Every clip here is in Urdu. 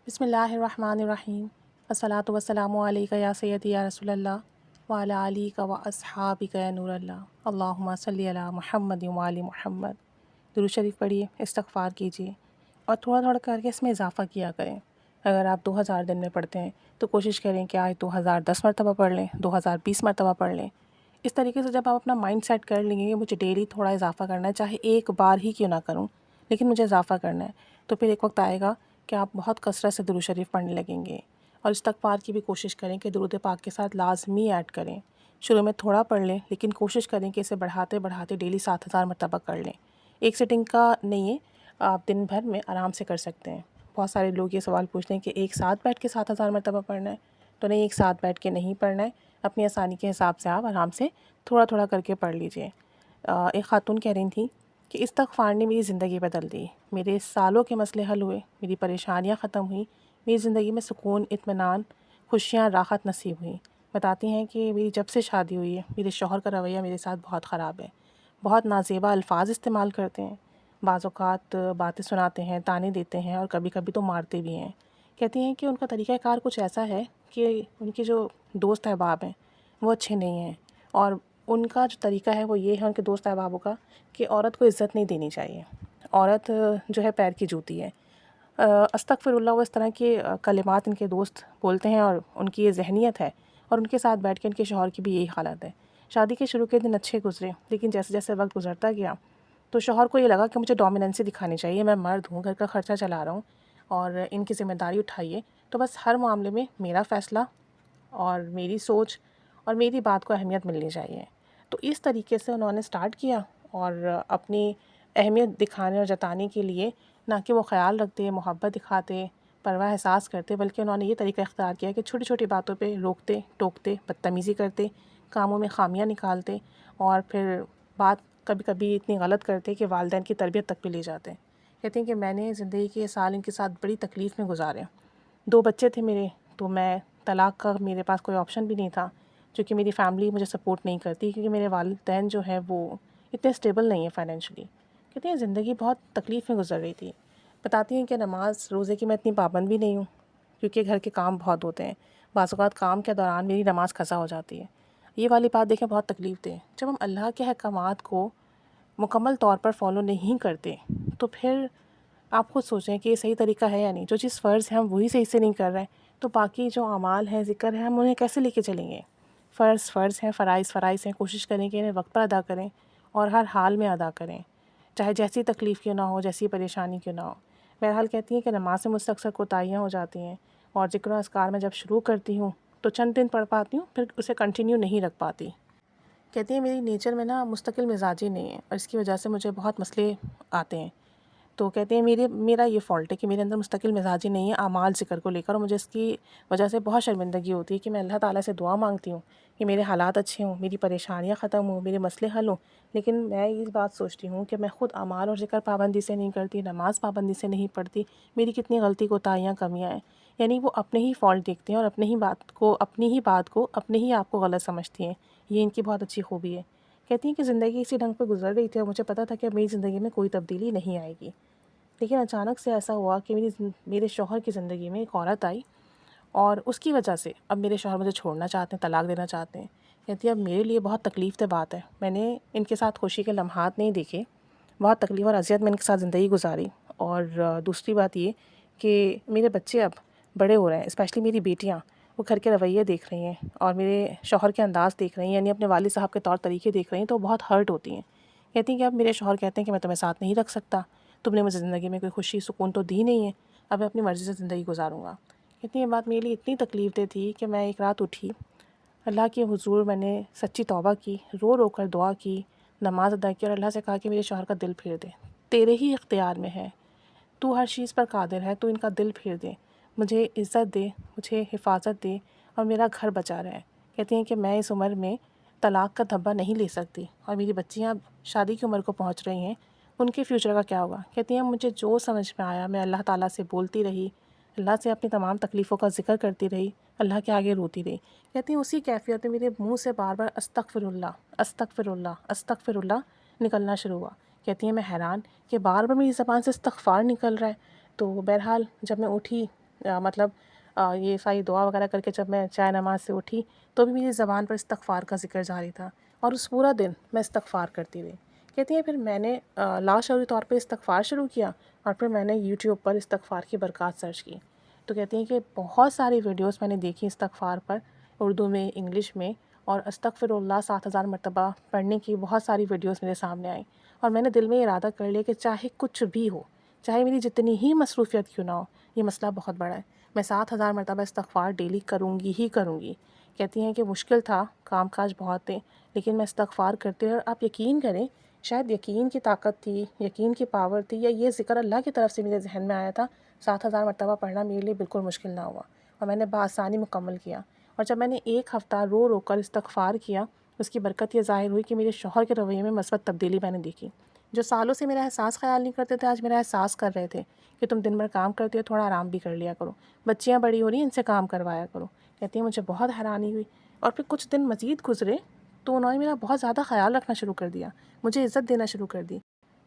بسم اللہ الرحمن الرحیم، الصلاۃ والسلام علیک یا سیدی یا رسول اللہ وعلی آلک و اصحابک یا نور اللہ، اللہم صلی علی محمد وعلی محمد۔ درود شریف پڑھیے، استغفار کیجیے اور تھوڑا تھوڑا کر کے اس میں اضافہ کیا کریں۔ اگر آپ 2000 دن میں پڑھتے ہیں تو کوشش کریں کہ آج 2010 مرتبہ پڑھ لیں، 2020 مرتبہ پڑھ لیں۔ اس طریقے سے جب آپ اپنا مائنڈ سیٹ کر لیں گے کہ مجھے ڈیلی تھوڑا اضافہ کرنا ہے، چاہے ایک بار ہی کیوں نہ کروں لیکن مجھے اضافہ کرنا ہے، تو پھر ایک وقت آئے گا کہ آپ بہت کثرت سے درود شریف پڑھنے لگیں گے۔ اور استغفار کی بھی کوشش کریں کہ درود پاک کے ساتھ لازمی ایڈ کریں۔ شروع میں تھوڑا پڑھ لیں لیکن کوشش کریں کہ اسے بڑھاتے بڑھاتے ڈیلی 7000 مرتبہ کر لیں۔ ایک سٹنگ کا نہیں ہے، آپ دن بھر میں آرام سے کر سکتے ہیں۔ بہت سارے لوگ یہ سوال پوچھتے ہیں کہ ایک ساتھ بیٹھ کے 7000 مرتبہ پڑھنا ہے، تو نہیں، ایک ساتھ بیٹھ کے نہیں پڑھنا ہے، اپنی آسانی کے حساب سے آپ آرام سے تھوڑا تھوڑا کر کے پڑھ لیجئے۔ ایک خاتون کہہ رہی تھیں کہ استغفار نے میری زندگی بدل دی، میرے سالوں کے مسئلے حل ہوئے، میری پریشانیاں ختم ہوئیں، میری زندگی میں سکون، اطمینان، خوشیاں، راحت نصیب ہوئیں۔ بتاتی ہیں کہ میری جب سے شادی ہوئی ہے میرے شوہر کا رویہ میرے ساتھ بہت خراب ہے، بہت نازیبا الفاظ استعمال کرتے ہیں، بعض اوقات باتیں سناتے ہیں، طعنے دیتے ہیں اور کبھی کبھی تو مارتے بھی ہیں۔ کہتی ہیں کہ ان کا طریقہ کار کچھ ایسا ہے کہ ان کے جو دوست احباب ہیں وہ اچھے نہیں ہیں، اور ان کا جو طریقہ ہے وہ یہ ہے ان کے دوست احبابوں کا کہ عورت کو عزت نہیں دینی چاہیے، عورت جو ہے پیر کی جوتی ہے۔ استغفر اللہ، وہ اس طرح کے کلمات ان کے دوست بولتے ہیں اور ان کی یہ ذہنیت ہے، اور ان کے ساتھ بیٹھ کے ان کے شوہر کی بھی یہی حالت ہے۔ شادی کے شروع کے دن اچھے گزرے لیکن جیسے جیسے وقت گزرتا گیا تو شوہر کو یہ لگا کہ مجھے ڈومیننسی دکھانی چاہیے، میں مرد ہوں، گھر کا خرچہ چلا رہا ہوں اور ان کی ذمہ داری اٹھائیے، تو بس ہر معاملے میں میرا فیصلہ اور میری سوچ اور میری بات کو اہمیت ملنی چاہیے۔ تو اس طریقے سے انہوں نے سٹارٹ کیا، اور اپنی اہمیت دکھانے اور جتانے کے لیے نہ کہ وہ خیال رکھتے، محبت دکھاتے، پرواہ احساس کرتے، بلکہ انہوں نے یہ طریقہ اختیار کیا کہ چھوٹی چھوٹی باتوں پہ روکتے، ٹوکتے، بدتمیزی کرتے، کاموں میں خامیاں نکالتے، اور پھر بات کبھی کبھی اتنی غلط کرتے کہ والدین کی تربیت تک بھی لے جاتے۔ کہتے ہیں کہ میں نے زندگی کے سال ان کے ساتھ بڑی تکلیف میں گزارے، 2 بچے تھے میرے، تو میں طلاق کا میرے پاس کوئی آپشن بھی نہیں تھا، کیونکہ میری فیملی مجھے سپورٹ نہیں کرتی، کیونکہ میرے والدین جو ہے وہ اتنے اسٹیبل نہیں ہیں فائنینشلی۔ کہتے ہیں زندگی بہت تکلیف میں گزر رہی تھی۔ بتاتی ہیں کہ نماز روزے کی میں اتنی پابند بھی نہیں ہوں، کیونکہ گھر کے کام بہت ہوتے ہیں، بعض اوقات کام کے دوران میری نماز قضا ہو جاتی ہے۔ یہ والی بات دیکھیں بہت تکلیف دے، جب ہم اللہ کے احکامات کو مکمل طور پر فالو نہیں کرتے تو پھر آپ خود سوچیں کہ یہ صحیح طریقہ ہے یا نہیں۔ جو چیز فرض ہے ہم وہی صحیح سے نہیں کر رہے ہیں تو باقی جو اعمال ہیں، ذکر ہے، ہم انہیں کیسے لے کے چلیں گے؟ فرض فرض ہیں، فرائض فرائض ہیں، کوشش کریں کہ انہیں وقت پر ادا کریں اور ہر حال میں ادا کریں، چاہے جیسی تکلیف کیوں نہ ہو، جیسی پریشانی کیوں نہ ہو۔ بہرحال کہتی ہیں کہ نماز سے مجھ سے اکثر کوتاہیاں ہو جاتی ہیں، اور ذکر و اذکار میں جب شروع کرتی ہوں تو چند دن پڑھ پاتی ہوں، پھر اسے کنٹینیو نہیں رکھ پاتی۔ کہتی ہیں میری نیچر میں نا مستقل مزاجی نہیں ہے، اور اس کی وجہ سے مجھے بہت مسئلے آتے ہیں۔ تو کہتے ہیں میرا یہ فالٹ ہے کہ میرے اندر مستقل مزاجی نہیں ہے اعمال ذکر کو لے کر، اور مجھے اس کی وجہ سے بہت شرمندگی ہوتی ہے کہ میں اللہ تعالیٰ سے دعا مانگتی ہوں کہ میرے حالات اچھے ہوں، میری پریشانیاں ختم ہوں، میرے مسئلے حل ہوں، لیکن میں یہ بات سوچتی ہوں کہ میں خود اعمال اور ذکر پابندی سے نہیں کرتی، نماز پابندی سے نہیں پڑھتی، میری کتنی غلطی کوتاہیاں کمیاں ہیں۔ یعنی وہ اپنے ہی فالٹ دیکھتے ہیں اور اپنی ہی بات کو اپنے ہی آپ کو غلط سمجھتی ہیں، یہ ان کی بہت اچھی خوبی ہے۔ کہتی ہیں کہ زندگی اسی ڈھنگ پہ گزر رہی تھی اور مجھے پتا تھا کہ اب میری زندگی میں کوئی تبدیلی نہیں آئے گی، لیکن اچانک سے ایسا ہوا کہ میرے شوہر کی زندگی میں ایک عورت آئی، اور اس کی وجہ سے اب میرے شوہر مجھے چھوڑنا چاہتے ہیں، طلاق دینا چاہتے ہیں۔ کہتی ہے اب میرے لیے بہت تکلیف دہ بات ہے، میں نے ان کے ساتھ خوشی کے لمحات نہیں دیکھے، بہت تکلیف اور اذیت میں ان کے ساتھ زندگی گزاری۔ اور دوسری بات یہ کہ میرے بچے اب بڑے ہو رہے ہیں، اسپیشلی میری بیٹیاں، وہ گھر کے رویے دیکھ رہی ہیں اور میرے شوہر کے انداز دیکھ رہی ہیں، یعنی اپنے والد صاحب کے طور طریقے دیکھ رہی ہیں، تو بہت ہرٹ ہوتی ہیں۔ کہتی ہیں کہ اب میرے شوہر کہتے ہیں کہ میں تمہیں ساتھ نہیں رکھ سکتا، تم نے مجھے زندگی میں کوئی خوشی سکون تو دی نہیں ہے، اب میں اپنی مرضی سے زندگی گزاروں گا۔ کہتی ہیں یہ بات میرے لیے اتنی تکلیف دہ تھی کہ میں ایک رات اٹھی، اللہ کے حضور میں نے سچی توبہ کی، رو رو کر دعا کی، نماز ادا کی، اور اللہ سے کہا کہ میرے شوہر کا دل پھیر دے، تیرے ہی اختیار میں ہے، تو ہر چیز پر قادر ہے، تو ان کا دل پھیر دے، مجھے عزت دے، مجھے حفاظت دے اور میرا گھر بچا رہے۔ کہتی ہیں کہ میں اس عمر میں طلاق کا دھبا نہیں لے سکتی، اور میری بچیاں اب شادی کی عمر کو پہنچ رہی ہیں، ان کے فیوچر کا کیا ہوگا؟ کہتی ہیں مجھے جو سمجھ میں آیا میں اللہ تعالیٰ سے بولتی رہی، اللہ سے اپنی تمام تکلیفوں کا ذکر کرتی رہی، اللہ کے آگے روتی رہی۔ کہتی ہیں اسی کیفیت میں میرے منہ سے بار بار استغفر اللہ، استغفر اللہ، استغفر اللہ نکلنا شروع ہوا۔ کہتی ہیں میں حیران کہ بار بار میری زبان سے استغفار نکل رہا ہے۔ تو بہرحال جب میں اٹھی مطلب یہ ساری دعا وغیرہ کر کے جب میں چائے نماز سے اٹھی تو بھی میری زبان پر استغفار کا ذکر جاری تھا، اور اس پورا دن میں استغفار کرتی رہی۔ کہتی ہیں پھر میں نے لاشعوری طور پہ استغفار شروع کیا، اور پھر میں نے یوٹیوب پر استغفار کی برکات سرچ کی، تو کہتی ہیں کہ بہت ساری ویڈیوز میں نے دیکھی استغفار پر، اردو میں، انگلش میں، اور استغفر اللہ 7,000 مرتبہ پڑھنے کی بہت ساری ویڈیوز میرے سامنے آئیں، اور میں نے دل میں ارادہ کر لیا کہ چاہے کچھ بھی ہو، چاہے میری جتنی ہی مصروفیت کیوں نہ ہو، یہ مسئلہ بہت بڑا ہے، میں 7,000 مرتبہ استغفار ڈیلی کروں گی ہی کروں گی۔ کہتی ہیں کہ مشکل تھا، کام کاج بہت تھے، لیکن میں استغفار کرتے رہی، اور آپ یقین کریں، شاید یقین کی طاقت تھی، یقین کی پاور تھی، یا یہ ذکر اللہ کی طرف سے میرے ذہن میں آیا تھا، 7,000 مرتبہ پڑھنا میرے لیے بالکل مشکل نہ ہوا، اور میں نے بآسانی مکمل کیا۔ اور جب میں نے ایک ہفتہ رو رو کر استغفار کیا، اس کی برکت یہ ظاہر ہوئی کہ میرے شوہر کے رویے میں مثبت تبدیلی میں نے دیکھی۔ جو سالوں سے میرا احساس خیال نہیں کرتے تھے، آج میرا احساس کر رہے تھے کہ تم دن بھر کام کرتے ہو، تھوڑا آرام بھی کر لیا کرو، بچیاں بڑی ہو رہی ہیں، ان سے کام کروایا کرو۔ کہتی ہیں مجھے بہت حیرانی ہوئی، اور پھر کچھ دن مزید گزرے تو انہوں نے میرا بہت زیادہ خیال رکھنا شروع کر دیا، مجھے عزت دینا شروع کر دی،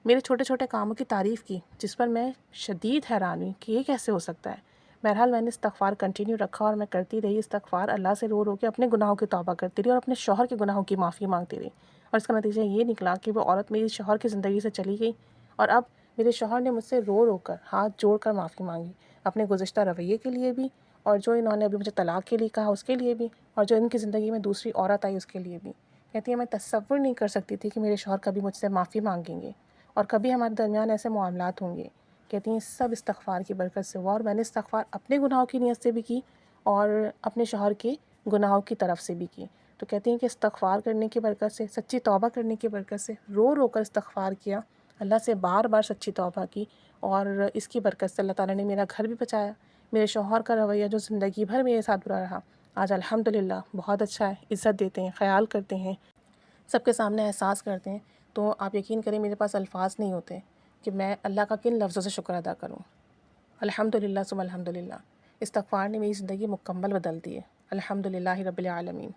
میرے چھوٹے چھوٹے کاموں کی تعریف کی، جس پر میں شدید حیران ہوئی کہ یہ کیسے ہو سکتا ہے۔ بہرحال میں نے استغفار کنٹینیو رکھا، اور میں کرتی رہی استغفار، اللہ سے رو رو کے اپنے گناہوں کی توبہ کرتی رہی، اور اپنے شوہر کے گناہوں کی معافی مانگتی رہی، اور اس کا نتیجہ یہ نکلا کہ وہ عورت میری شوہر کی زندگی سے چلی گئی، اور اب میرے شوہر نے مجھ سے رو رو کر، ہاتھ جوڑ کر معافی مانگی، اپنے گزشتہ رویے کے لیے بھی، اور جو انہوں نے ابھی مجھے طلاق کے لیے کہا اس کے لیے بھی، اور جو ان کی زندگی میں دوسری عورت آئی اس کے لیے بھی۔ کہتی ہے میں تصور نہیں کر سکتی تھی کہ میرے شوہر کبھی مجھ سے معافی مانگیں گے، اور کبھی ہمارے درمیان ایسے معاملات ہوں گے۔ کہتی ہیں سب استغفار کی برکت سے ہوا، اور میں نے استغفار اپنے گناہوں کی نیت سے بھی کی، اور اپنے شوہر کے گناہوں کی طرف سے بھی کی۔ تو کہتی ہیں کہ استغفار کرنے کی برکت سے، سچی توبہ کرنے کی برکت سے، رو رو کر استغفار کیا، اللہ سے بار بار سچی توبہ کی، اور اس کی برکت سے اللہ تعالیٰ نے میرا گھر بھی بچایا، میرے شوہر کا رویہ جو زندگی بھر میرے ساتھ برا رہا، آج الحمدللہ بہت اچھا ہے، عزت دیتے ہیں، خیال کرتے ہیں، سب کے سامنے احساس کرتے ہیں۔ تو آپ یقین کریں میرے پاس الفاظ نہیں ہوتے کہ میں اللہ کا کن لفظوں سے شکر ادا کروں۔ الحمدللہ ثم الحمدللہ، استغفار نے میری زندگی مکمل بدل دی ہے، الحمدللہ رب العالمین۔